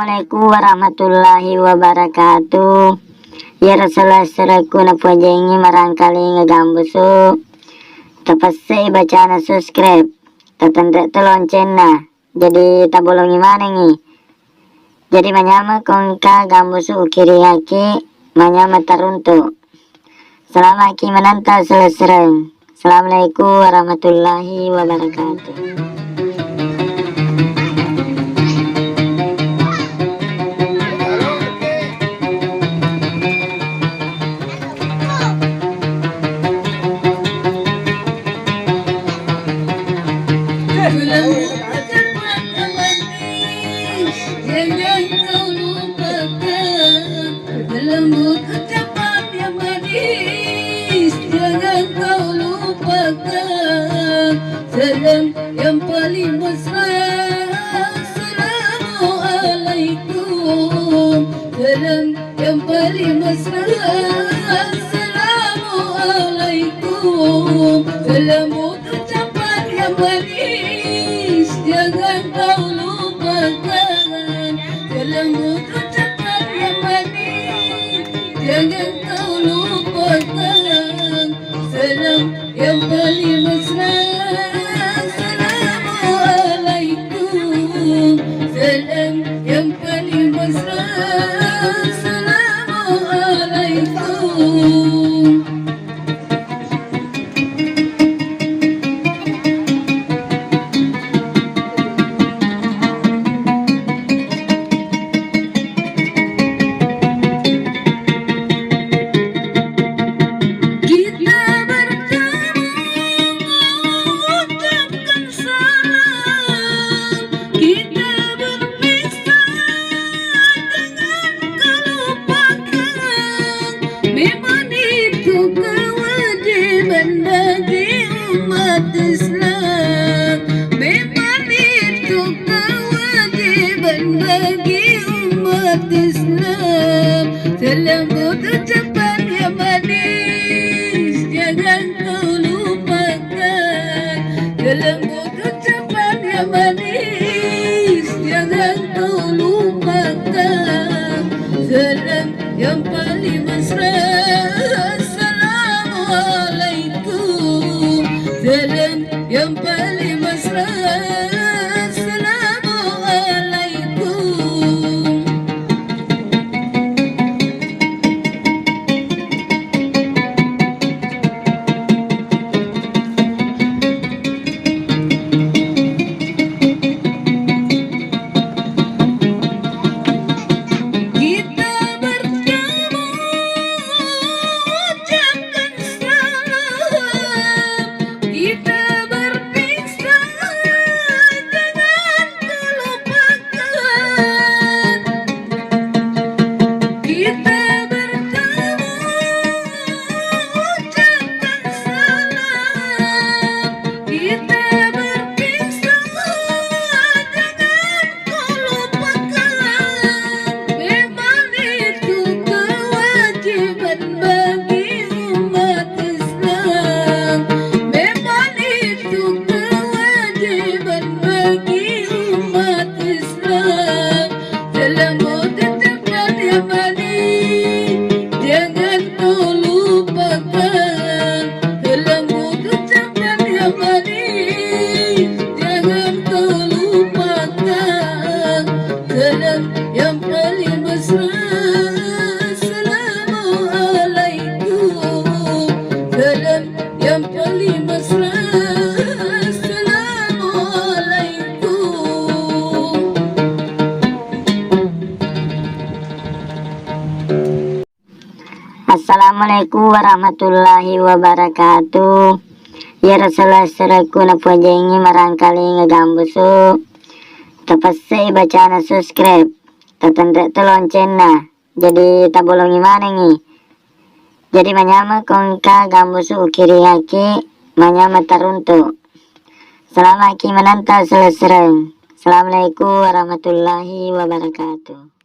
Assalamualaikum warahmatullahi wabarakatuh. Ya Rasulullah na pujengi marangkali ngagambusu. Tapasai bacana subscribe. Tatanda lonceng na. Jadi tabolongi mana ngi. Jadi manyama kongka gambusu ukiri haki. Manyama taruntu. Selama ki menanta selesai. Assalamualaikum warahmatullahi wabarakatuh. Jangan kau lupakan lembut ucapan yang manis. Jangan kau lupakan salam yang paling mesra. Assalamualaikum. Salam yang paling mesra. Assalamualaikum. Lembut ucapan yang manis. Jangan kau lupakan lembut ucapan yang manis. Jangan kau lupakan salam yang paling mesra. Assalamualaikum. Salam yang paling mesra. Assalamualaikum. Memang itu kewajiban bagi umat Islam. Memang itu kewajiban bagi umat Islam. Lembut ucapan yang manis. Jangan kau lupakan. Lembut ucapan yang manis. Jangan kau lupakan salam yang paling mesra. Assalamualaikum. Salam yang paling mesra. Assalamualaikum. Yang paling mesra. Assalamualaikum. Salam yang paling mesra. Assalamualaikum. Assalamualaikum warahmatullahi wabarakatuh. Ya Rasulullah na pujengi marangkali ngagambusu. Tapasai bacana subscribe. Tatanda lonceng na. Jadi tabolongi mana ngi. Jadi manyama kongka gambusu ukiri haki. Manyama taruntu. Selama ki menanta selesai. Assalamualaikum warahmatullahi wabarakatuh.